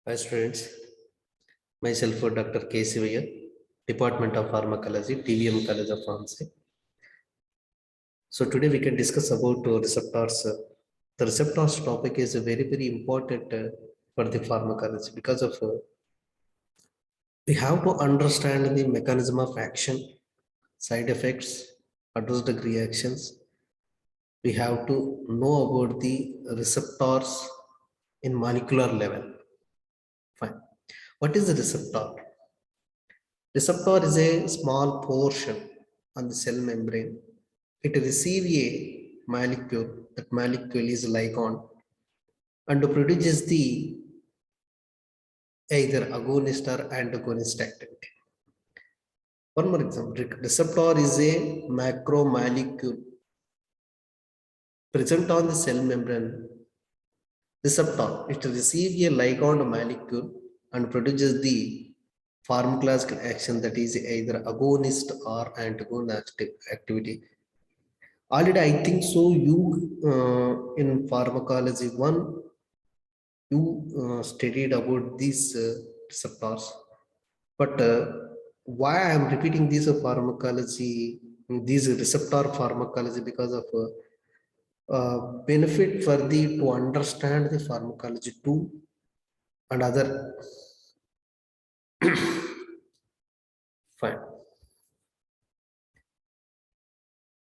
Hi students, myself Dr. K. Sivaya, Department of Pharmacology, TVM College of Pharmacy. So today we can discuss about receptors. The receptors topic is very important for the pharmacology because of we have to understand the mechanism of action, side effects, adverse reactions. We have to know about the receptors in molecular level. Fine. What is the receptor? Receptor is a small portion on the cell membrane. It receives a molecule. That molecule is ligand and produces the either agonist or antagonist activity. One more example, receptor is a macromolecule present on the cell membrane. Receptor, it receives a ligand molecule and produces the pharmacological action that is either agonist or antagonist activity. Already, I think so. You in pharmacology one, you studied about these receptors, but why I am repeating this pharmacology, these receptor pharmacology because of benefit for the to understand the pharmacology too and other. Fine.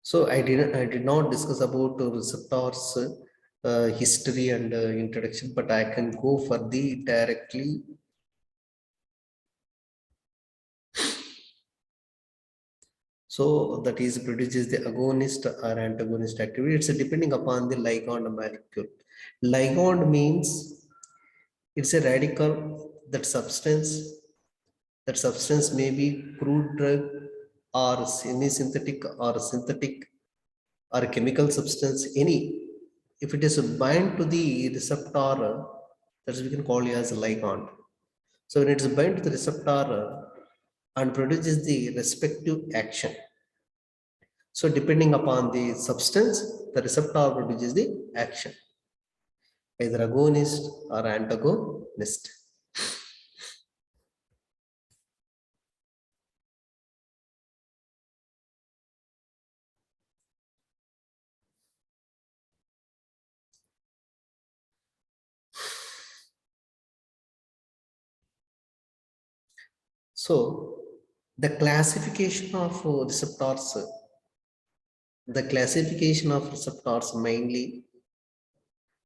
So I did not discuss about receptors history and introduction, but I can go for the directly. So that is produces the agonist or antagonist activity. It's depending upon the ligand molecule. Ligand means it's a radical. That substance may be crude drug or semi-synthetic or synthetic or chemical substance, any. If it is bind to the receptor, that we can call it as a ligand. So when it is bind to the receptor and produces the respective action. So depending upon the substance, the receptor produces the action, either agonist or antagonist. So the classification of receptors, mainly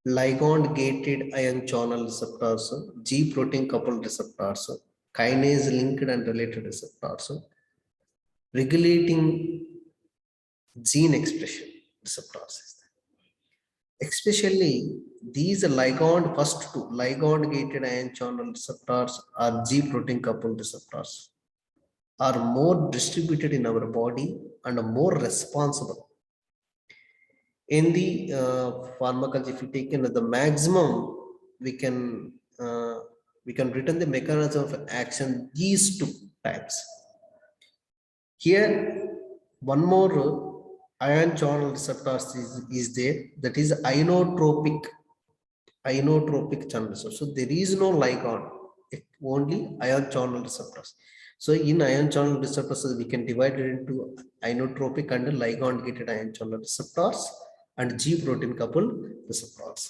ligand gated ion channel receptors, G protein coupled receptors, kinase linked and related receptors, regulating gene expression receptors. Especially these first two ligand gated ion channel receptors or G protein coupled receptors are more distributed in our body and more responsible. In the pharmacology, if you take in the maximum, we can return the mechanism of action these two types. Here, one more ion channel receptors is there, that is ionotropic channel receptor. So there is no ligand, only ion channel receptors. So in ion channel receptors, we can divide it into ionotropic and ligand gated ion channel receptors and G protein coupled receptors.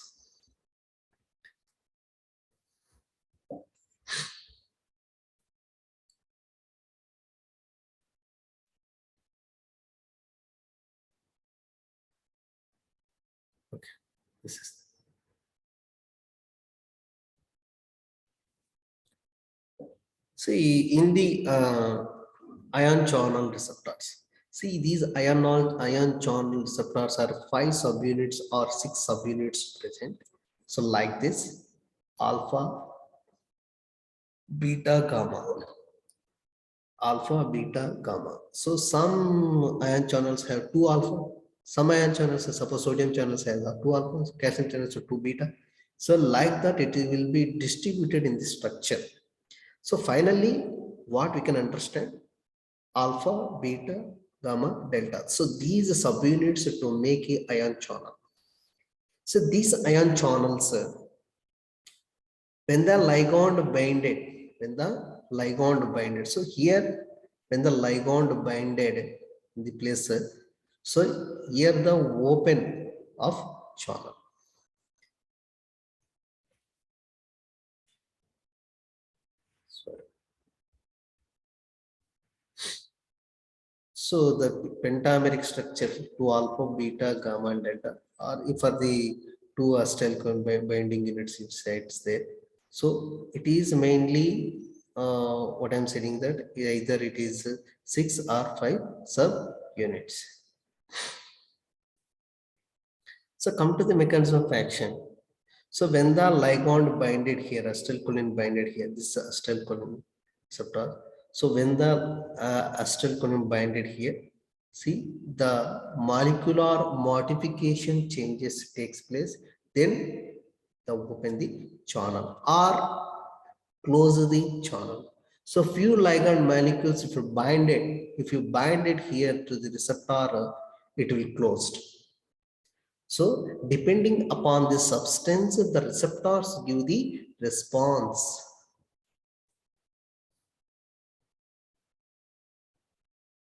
Okay, this is. See, in the ion channel receptors, see these ion channel receptors are 5 subunits or 6 subunits present. So like this, alpha, beta, gamma. So some ion channels have 2 alpha, some ion channels, suppose sodium channels have 2 alpha, calcium channels have 2 beta. So like that, it will be distributed in the structure. So finally, what we can understand, alpha, beta, gamma, delta. So these are subunits to make a ion channel. So these ion channels, when the ligand binded, so here when the ligand binded in the place, so here the open of channel. So the pentameric structure to alpha, beta, gamma, and delta, or if for the two acetyl binding units inside there. So it is mainly what I'm saying, that either it is 6 or 5 sub units. So come to the mechanism of action. So when the ligand binded here, acetylcholine binded here, this is acetylcholine receptor. So when the acetylcholine binded here, see the molecular modification changes takes place, then the open the channel or close the channel. So few ligand molecules, if you bind it here to the receptor, it will closed. So depending upon the substance, the receptors give the response.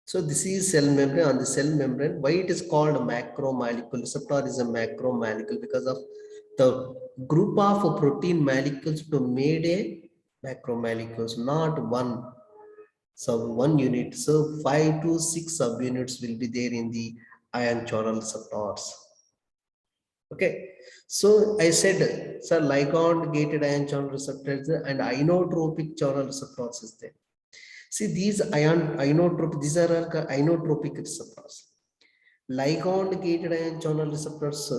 So this is cell membrane. On the cell membrane, why it is called macromolecule? Receptor is a macromolecule because of the group of protein molecules to made a macromolecules, not one one unit. So 5 to 6 subunits will be there in the ion channel receptors. Okay, so I said, sir, ligand gated ion channel receptors and inotropic channel receptors is there. See, these inotropic, these are inotropic receptors. Ligand gated ion channel receptors,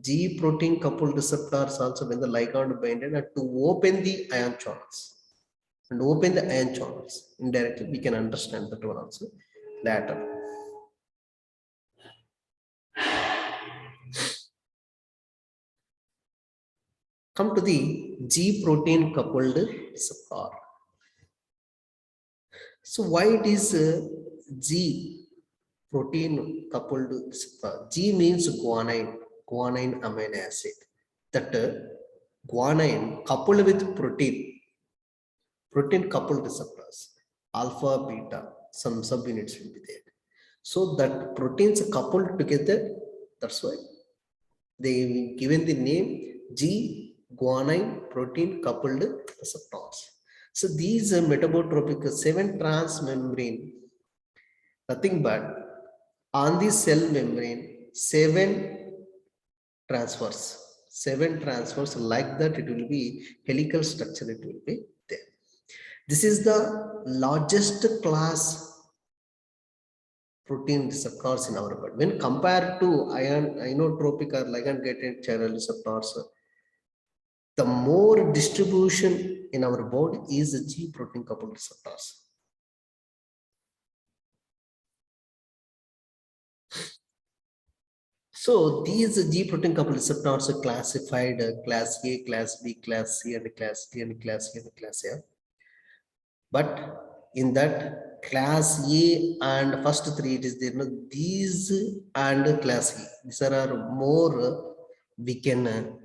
G protein coupled receptors also, when the ligand binded to open the ion channels and open the ion channels indirectly. We can understand that one also later. Come to the G protein coupled receptor. So why it is G protein coupled receptor? G means guanine amino acid. That guanine coupled with protein coupled receptors, alpha, beta, some subunits will be there. So that proteins coupled together, that's why they given the name G guanine protein coupled receptors. So these metabotropic 7 transmembrane, nothing but on the cell membrane, 7 transfers like that, it will be helical structure, it will be there. This is the largest class protein receptors in our body. When compared to inotropic or ligand gated channel receptors, the more distribution in our body is the G protein coupled receptors. So these G protein coupled receptors are classified class A, class B, class C, and class D, and class E, and class F. But in that class A and first 3, it is there. No, these and class E, these are more we can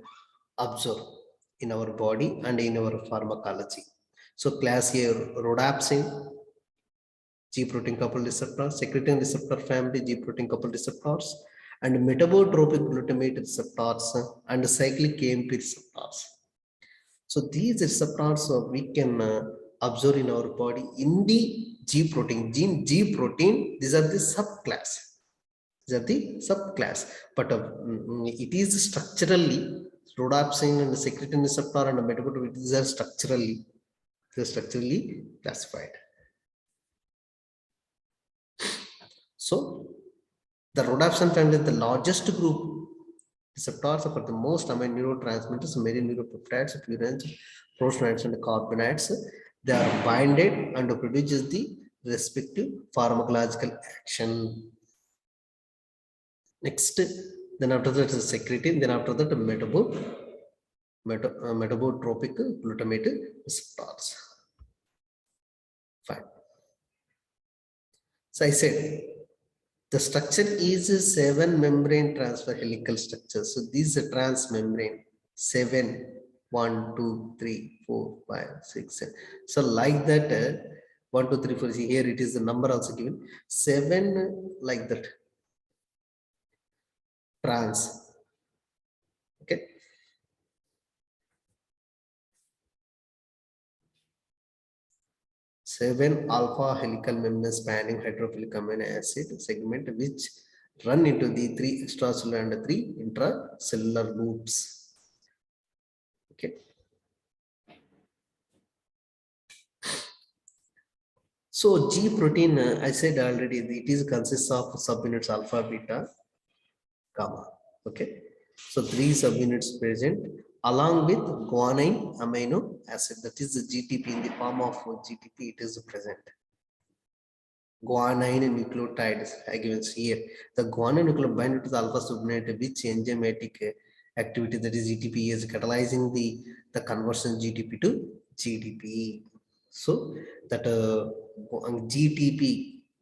observe in our body and in our pharmacology. So class A, rhodopsin, G protein coupled receptors, secretin receptor family, G protein coupled receptors, and metabotropic glutamate receptors and cyclic AMP receptors. So these receptors we can observe in our body in the G protein. G protein, these are the subclass. But it is structurally, rhodopsin and secretin receptor and metabotropic, these are structurally classified. So the rhodopsin family is the largest group receptors for the most amino neurotransmitters, marine neuropeptides, purines, prostanoids, and carbonides. They are binded and produces the respective pharmacological action. Next, then after that is secretin, then after that metabotropic glutamate receptors. Fine. So I said the structure is a 7 membrane transfer helical structure. So these are transmembrane 7. 1, 2, 3, 4, 5, 6, 7. So like that, 1, 2, 3, 4. See here it is the number also given 7 like that. Trans. Okay. Seven alpha helical members spanning hydrophilic amino acid segment which run into the 3 extracellular and 3 intracellular loops. Okay. So G protein, I said already, it is consists of subunits alpha, beta, gamma. Okay. So 3 subunits present along with guanine amino acid, that is the GTP. In the form of GTP it is present. Guanine nucleotides I given here. The guanine nucleotide bind to the alpha subunit which enzymatic activity, that is GTP, is catalyzing the conversion GTP to GDP. So that GTP,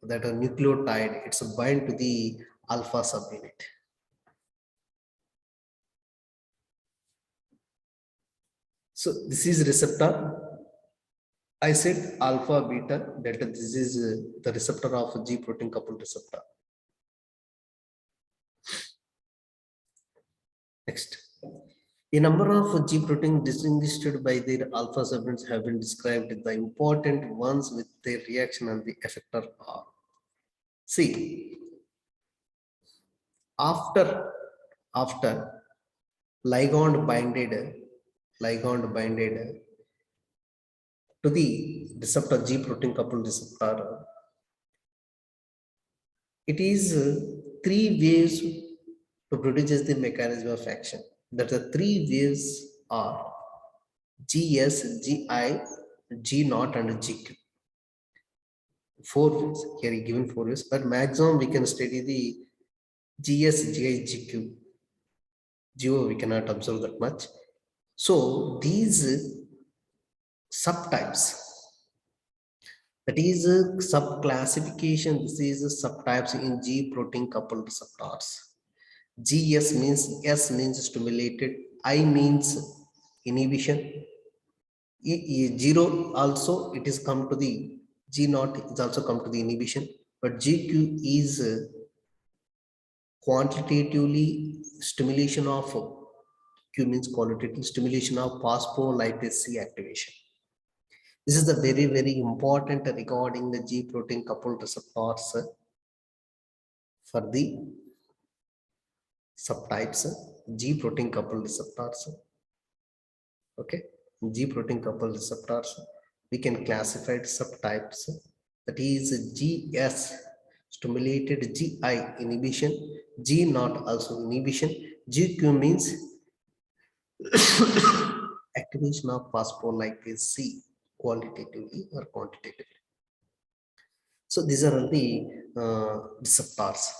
that nucleotide, it's bind to the alpha subunit. So this is receptor. I said alpha, beta, delta. This is the receptor of G protein coupled receptor. Next. A number of G protein distinguished by their alpha subunits have been described. The important ones with their reaction and the effector are. See, after ligand binded to the receptor G protein coupled receptor, it is 3 ways to produce the mechanism of action. That the 3 waves are GS, GI, G0 and GQ. 4 ways here given 4 ways, but maximum we can study the GS, GI, GQ. GO we cannot observe that much. So these subtypes, that is a subclassification. This is subtypes in G protein coupled receptors. GS means, S means stimulated, I means inhibition. 0 also it is come to the G0 is also come to the inhibition, but GQ is quantitatively stimulation of, Q means qualitative stimulation of phospholipase C activation. This is the very, very important regarding the G protein coupled receptors for the subtypes, G protein coupled receptors. Okay, G protein coupled receptors, we can classify subtypes, that is GS stimulated, GI inhibition, G0 also inhibition, GQ means activation of phospholipase C qualitatively or quantitatively. So these are the receptors.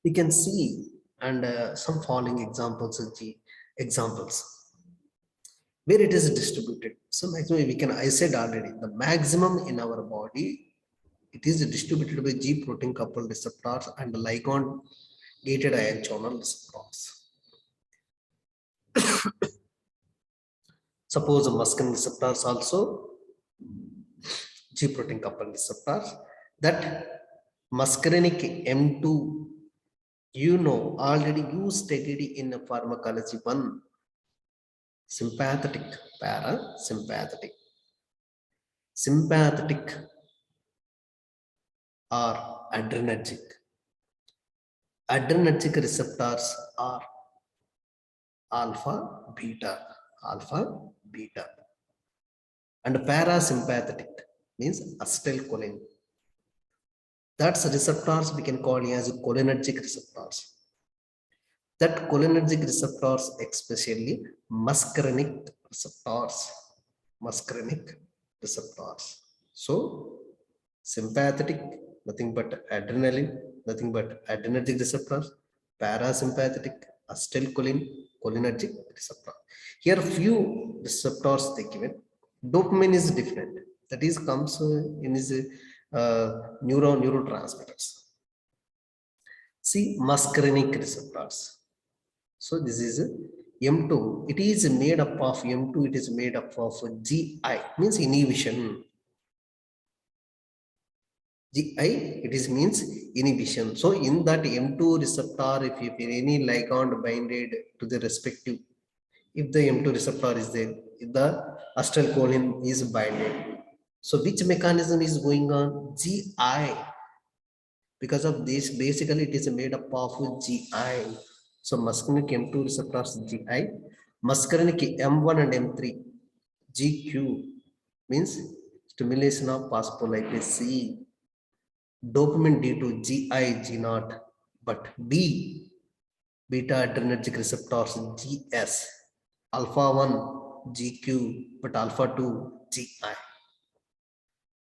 We can see and some following examples of the examples where it is distributed. So maximum we can, I said already, the maximum in our body, it is distributed by G protein coupled receptors and ligand gated ion channel receptors. Suppose muscarinic receptors also G protein coupled receptors, that muscarinic M2, you know already you studied in pharmacology 1, sympathetic, parasympathetic, sympathetic or adrenergic. Adrenergic receptors are alpha, beta, and parasympathetic means acetylcholine. That's receptors we can call as cholinergic receptors. That cholinergic receptors, especially muscarinic receptors, So sympathetic, nothing but adrenaline, nothing but adrenergic receptors, parasympathetic, acetylcholine, cholinergic receptor. Here few receptors they given. Dopamine is different. That is comes in his neurotransmitters. See muscarinic receptors. So So this is M2. It is made up of M2. It is made up of GI, means inhibition. GI, it is means inhibition. So in that M2 receptor, if any ligand binded to the respective, if the M2 receptor is there, if the acetylcholine is binded. So which mechanism is going on? GI. Because of this, basically it is made up of GI. So muscarinic M2 receptors GI, muscarinic M1 and M3 GQ, means stimulation of phospholipase C. Dopamine D2 GI G0, but B beta adrenergic receptors GS, alpha 1 GQ, but alpha 2 GI.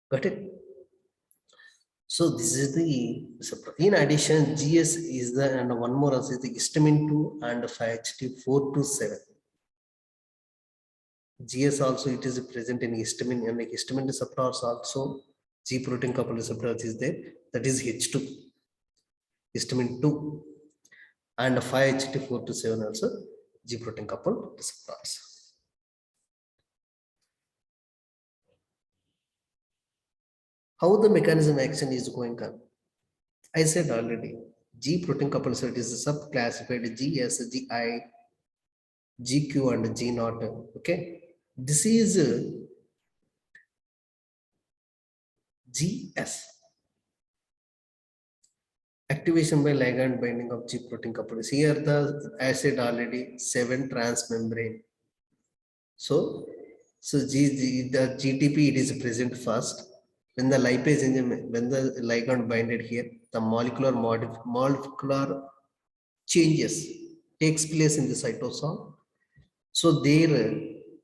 Got it? So this is the receptor. In addition, GS is the, and one more is the histamine 2 and 5-HT427. GS also it is present in histamine, and histamine receptors also G protein coupled receptors is there, that is H2, histamine 2, and 5-HT427 also G protein coupled receptors. How the mechanism action is going on? I said already, G protein coupled receptor is subclassified GS, GI, GQ, and G0. Okay, this is GS. Activation by ligand binding of G protein coupled. Here the I said already 7 transmembrane. So the GTP it is present first. When the lipase enzyme, when the ligand binded here, the molecular changes takes place in the cytosol. So there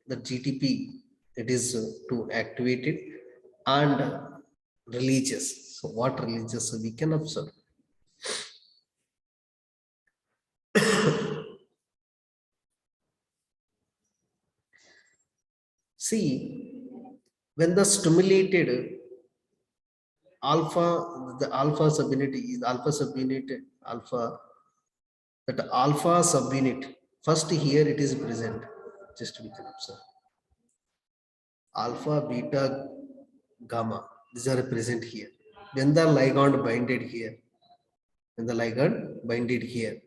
the GTP it is to activate it and releases. So what releases we can observe. See, when the stimulated alpha, the alpha subunit is alpha subunit alpha, that alpha subunit, first here it is present, just we can observe. Alpha, beta, gamma, these are present here. When the ligand binded here, when the ligand binded here,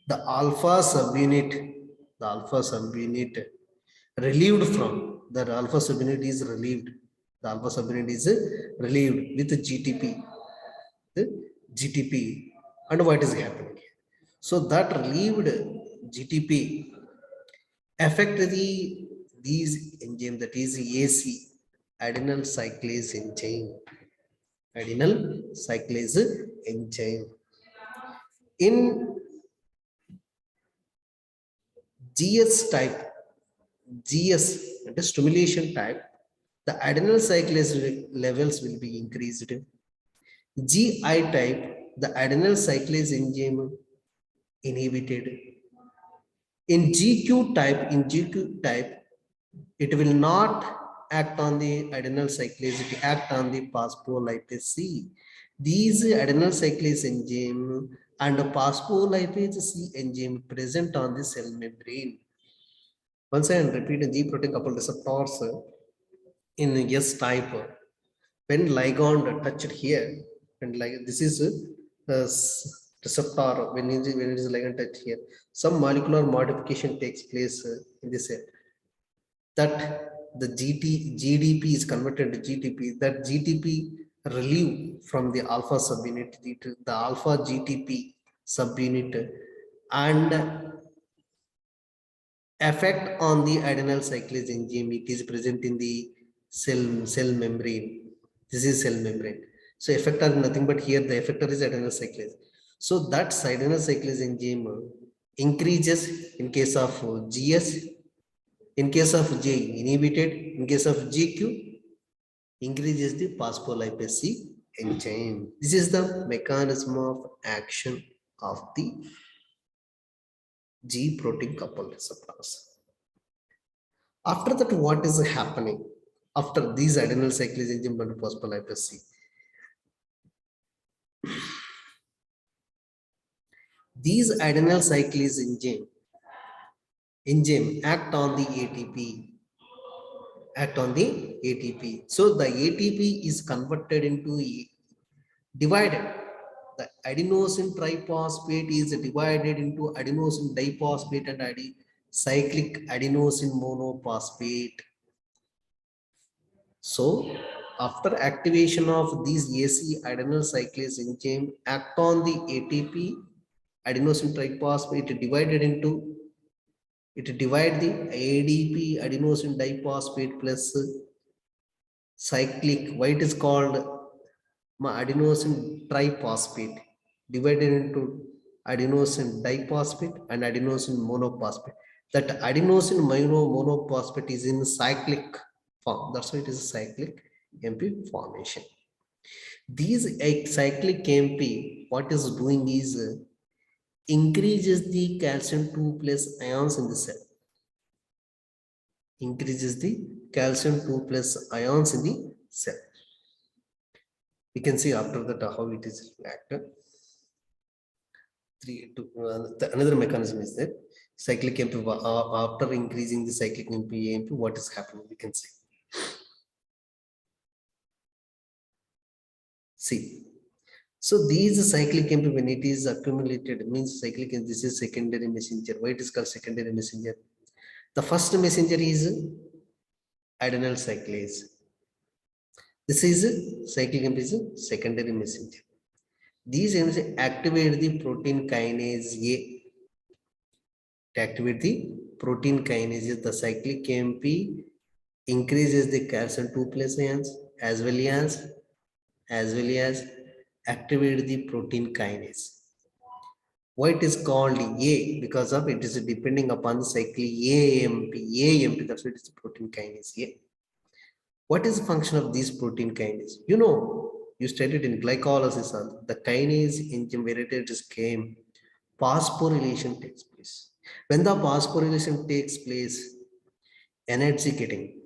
the alpha subunit relieved from, the alpha subunit is relieved. The alpha subunit is relieved with GTP. The GTP, and what is happening here? So that relieved GTP affect these enzyme, that is AC, adenyl cyclase enzyme. Adenyl cyclase enzyme. In GS type, GS, the stimulation type, the adenyl cyclase levels will be increased. GI type, the adenyl cyclase enzyme inhibited. In GQ type, it will not act on the adenyl cyclase, it act on the phospholipase C. These adenyl cyclase enzyme and phospholipase C enzyme present on the cell membrane. Once I repeat, G protein coupled receptors in S type, when ligand touched here, and like this is receptor, when it is ligand touched here, some molecular modification takes place in the cell, that the GDP is converted to GTP, that GTP relieve from the alpha subunit, the alpha GTP subunit, and effect on the adenyl cyclase enzyme, it is present in the cell membrane. This is cell membrane. So effector is nothing but here the effector is adenyl cyclase. So that adenyl cyclase enzyme increases in case of GS, in case of J inhibited, in case of GQ increases the phospholipase C enzyme. This is the mechanism of action of the G protein coupled receptors. After that, what is happening after these adenyl cyclase enzyme and phospholipase C? These adenyl cyclase enzyme enzyme act on the ATP, act on the ATP. So the ATP is converted into divided. The adenosine triphosphate is divided into adenosine diphosphate and cyclic adenosine monophosphate. So after activation of these AC adenyl cyclase enzyme act on the ATP, adenosine triphosphate divided into, it divide the ADP adenosine diphosphate plus cyclic, why it is called adenosine triphosphate, divided into adenosine diphosphate and adenosine monophosphate. That adenosine monophosphate is in cyclic form. That's why it is a cyclic MP formation. These cyclic MP, what is doing is increases the calcium 2 plus ions in the cell. Increases the calcium 2 plus ions in the cell. We can see after that how it is reacted. Another mechanism is that cyclic MP, after increasing the cyclic MP, what is happening? We can see. See, so these cyclic MP, when it is accumulated, means cyclic, and this is secondary messenger. Why it is called secondary messenger? The first messenger is adenyl cyclase. This is cyclic MP is a secondary messenger. These enzymes activate the protein kinase A. To activate the protein kinase, the cyclic MP increases the calcium 2 plus ions as well as activate the protein kinase. Why it is called A? Because of it is depending upon the cyclic AMP. That's why it is protein kinase A. What is the function of these protein kinase? You know, you studied in glycolysis, the kinase enzyme where it is came, phosphorylation takes place. When the phosphorylation takes place, energy getting.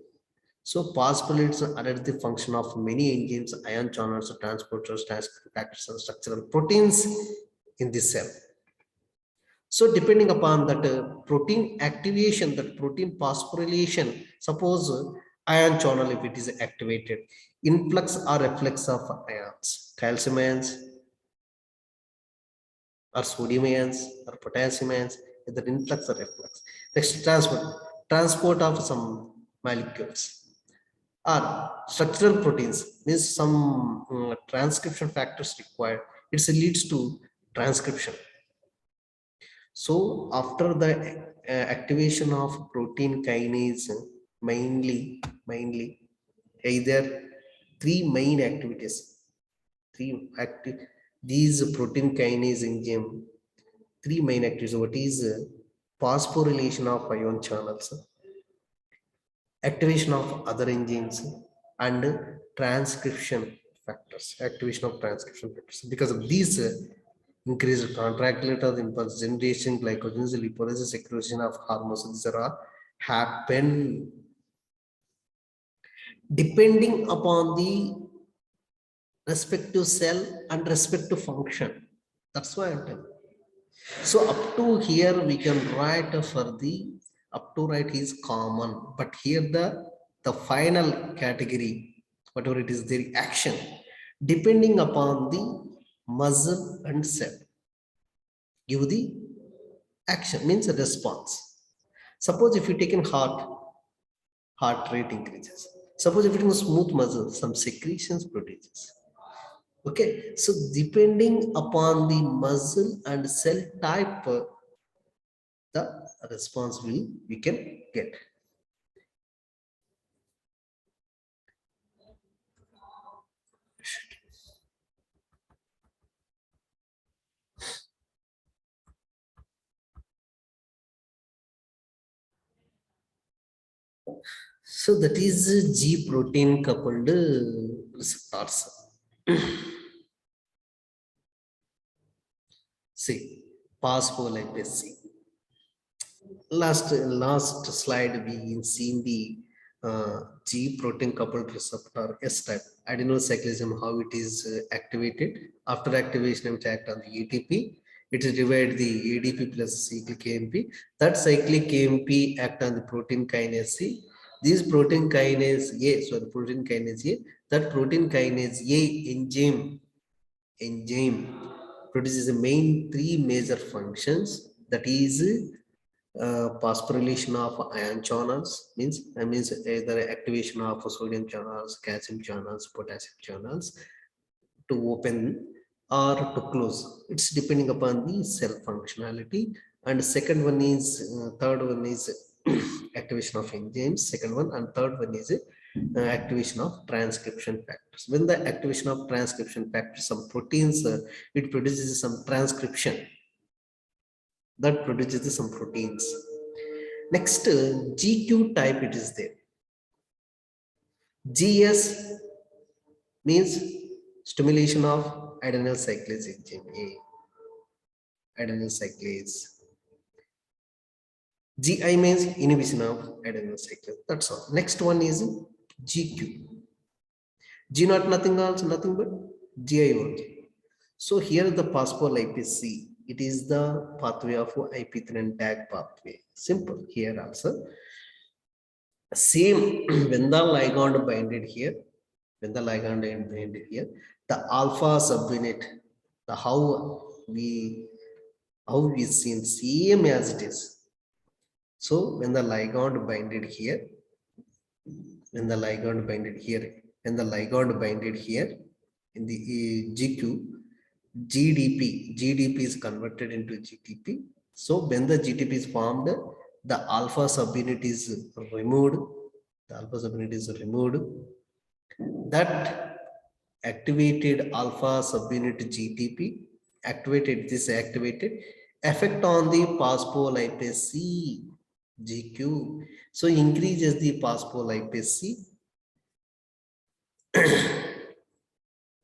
So phospholates are the function of many enzymes, ion channels, transporters, transcription factors, and structural proteins in this cell. So depending upon that protein activation, that protein phosphorylation, suppose ion channel, if it is activated, influx or reflux of ions, calcium ions or sodium ions or potassium ions, either influx or reflux. Next, transport of some molecules or structural proteins, means some transcription factors required. It leads to transcription. So after the activation of protein kinase, mainly either three main activities, these protein kinase enzyme, three main activities. What is phosphorylation of ion channels, activation of other enzymes, and transcription factors, activation of transcription factors. Because of these increased contractility of impulse generation, glycogenesis, lipolysis, secretion of hormones, these are all happen depending upon the respective cell and respective function. That's why I'm telling. So up to here we can write for the up to right is common, but here the final category, whatever it is, the action depending upon the muscle and cell give the action, means a response. Suppose if you take in heart rate increases. Suppose if it is smooth muscle, some secretions produces. Okay, so depending upon the muscle and cell type, the response we can get. So that is G protein coupled receptors. See, phospholipase C. Last slide we seen the G protein coupled receptor S type adenyl cyclism, how it is activated. After activation, it act on the ATP. It is divide the ADP plus cyclic AMP. That cyclic AMP act on the protein kinase C. This protein kinase A, protein kinase A, that protein kinase A enzyme produces the main three major functions, that is phosphorylation of ion channels, means either activation of sodium channels, calcium channels, potassium channels to open or to close. It's depending upon the cell functionality. And second one is third one is activation of enzymes, second one, and third one is activation of transcription factors. When the activation of transcription factors, some proteins, it produces some transcription that produces some proteins. Next, GQ type, it is there. GS means stimulation of adenyl cyclase enzyme A, adenyl cyclase. GI means inhibition of adenyl cyclase. That's all. Next one is GQ. G not nothing else, nothing but GI only. So here the phospholipase C, it is the pathway of IP3 and DAG pathway. Simple here also. Same when the ligand binded here, the alpha subunit, the how we seen same as it is. So when the ligand binded here, in the GQ, GDP is converted into GTP. So when the GTP is formed, the alpha subunit is removed. That activated alpha subunit GTP activated effect on the phospholipase C, GQ. So increases the phospholipase C.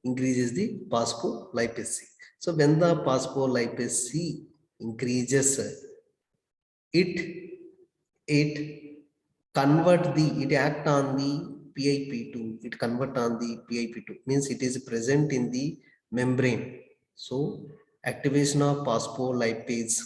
Increases the phospholipase C. So when the phospholipase C increases, it act on the PIP2. It convert on the PIP2, means it is present in the membrane. So activation of phospholipase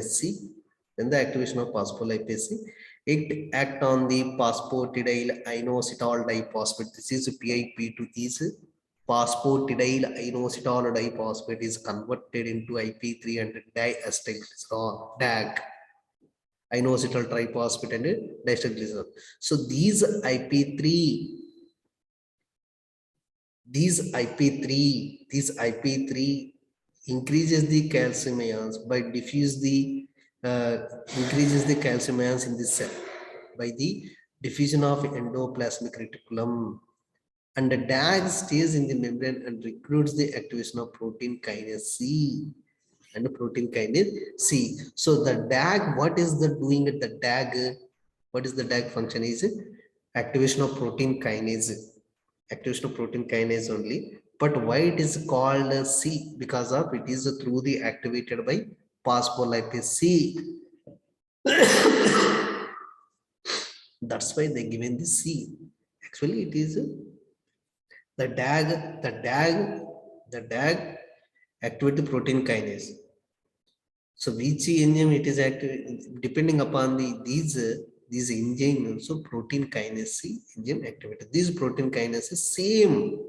C. When the activation of phospholipase C, it act on the phosphatidyl inositol diphosphate. This is PIP2 is phosphatidyl inositol diphosphate is converted into IP3 and diacetylglycerol, DAG, inositol triphosphate and diacetylglycerol. So these IP3 increases the calcium ions by increases the calcium ions in the cell by the diffusion of endoplasmic reticulum, and the DAG stays in the membrane and recruits the activation of protein kinase C and protein kinase C. So the DAG, what is the doing at the DAG? What is the DAG function? Is activation of protein kinase. Activation of protein kinase only. But why it is called C? Because of it is through the activated by phospholipase C. That's why they given the C. Actually, it is the DAG activate the protein kinase. So which enzyme it is active, depending upon these enzyme, also protein kinase C enzyme activated. These protein kinase same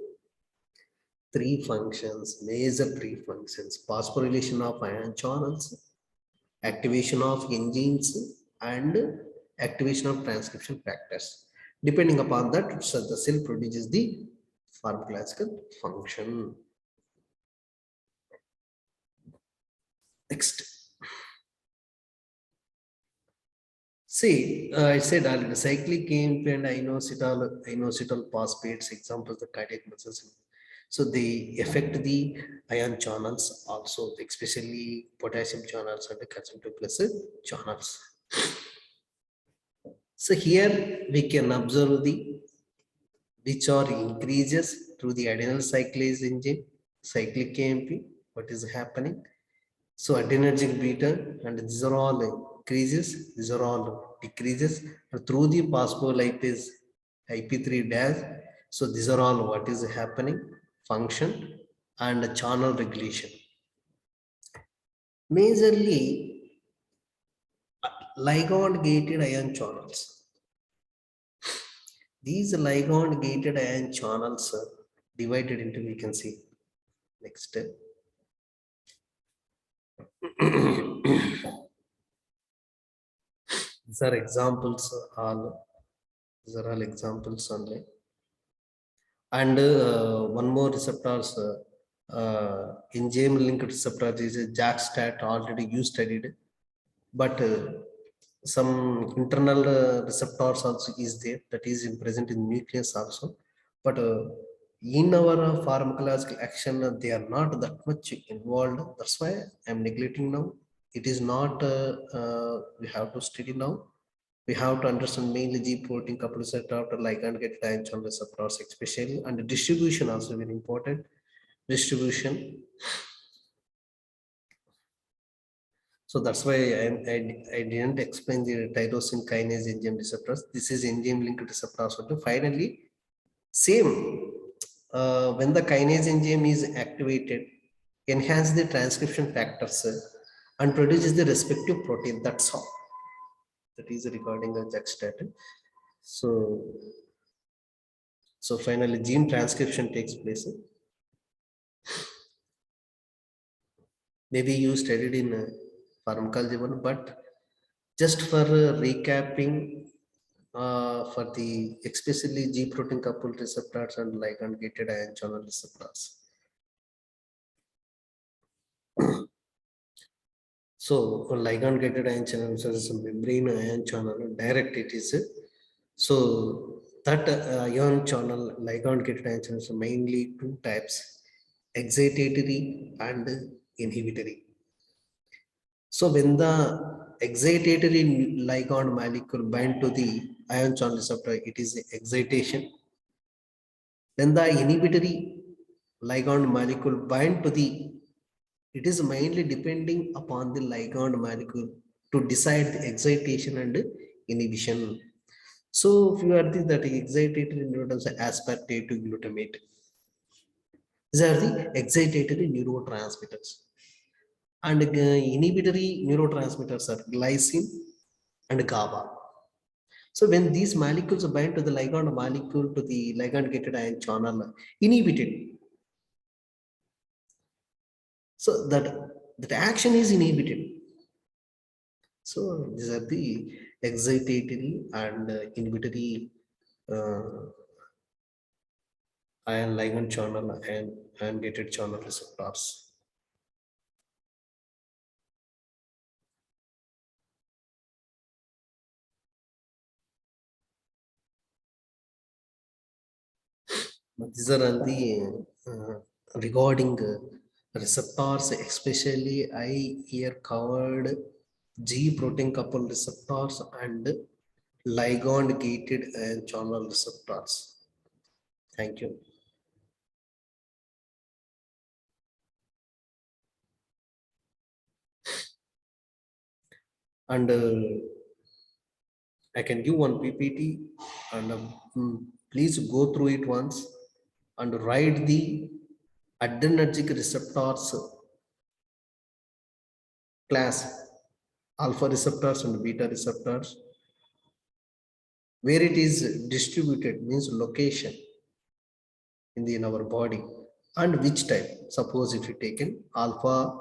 three functions, major three functions: phosphorylation of ion channels, activation of enzymes, and activation of transcription factors. Depending upon that, so the cell produces the pharmacological function. Next. See, I said already, cyclic AMP and inositol phosphates, examples the cardiac muscles. So they affect the ion channels also, especially potassium channels and the calcium 2 plus channels. So here we can observe which are increases through the adenyl cyclase enzyme, cyclic AMP, what is happening. So adrenergic beta, and these are all increases, these are all decreases through the phospholipase IP3 dash. So these are all what is happening function. and channel regulation. Majorly ligand gated ion channels. These ligand gated ion channels are divided into, we can see next. These are examples, these are all examples only. And one more receptors, enzyme linked receptor is a JAK-STAT, already you studied, but some internal receptors also is there, that is present in nucleus also, but in our pharmacological action they are not that much involved. That's why I'm neglecting now. It is not we have to study now. We have to understand mainly G protein coupled receptor after ligand get ion channel receptors especially, and distribution also very important. Distribution. So that's why I didn't explain the tyrosine kinase enzyme receptors. This is enzyme linked receptors. So finally, same. When the kinase enzyme is activated, enhance the transcription factors and produces the respective protein. That's all. That is regarding the JAK-STAT. So finally, gene transcription takes place. Maybe you studied in pharmacology one, but just for recapping, for the especially G protein coupled receptors and ligand gated ion channel receptors. So ligand gated ion channel is a membrane ion channel, direct it is. So that ion channel, ligand gated ion channels are mainly two types, excitatory and inhibitory. So when the excitatory ligand molecule bind to the ion channel receptor, it is excitation. Then the inhibitory ligand molecule bind to the, it is mainly depending upon the ligand molecule to decide the excitation and inhibition. So if you are that excitatory neurotransmitter aspartate to glutamate, these are the excitatory neurotransmitters. And inhibitory neurotransmitters are glycine and GABA. So when these molecules bind to the ligand molecule to the ligand gated ion channel, inhibited. So that action is inhibited. So these are the excitatory and inhibitory ion ligand channel and ion gated channel receptors. These are all the regarding receptors, especially I here covered G protein coupled receptors and ligand gated and channel receptors. Thank you. And I can give one PPT and please go through it once and write the adrenergic receptors class, alpha receptors and beta receptors, where it is distributed means location in our body, and which type. Suppose if you taken alpha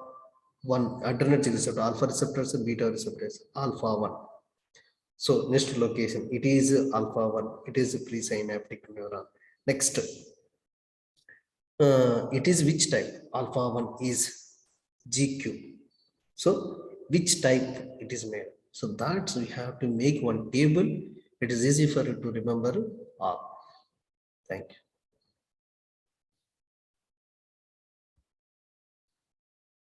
1 adrenergic receptor, alpha receptors and beta receptors, alpha 1. So next location, it is alpha 1, it is a presynaptic neuron. Next, it is which type? Alpha 1 is GQ. So which type it is made? So that we have to make one table. It is easy for you to remember all. Thank you.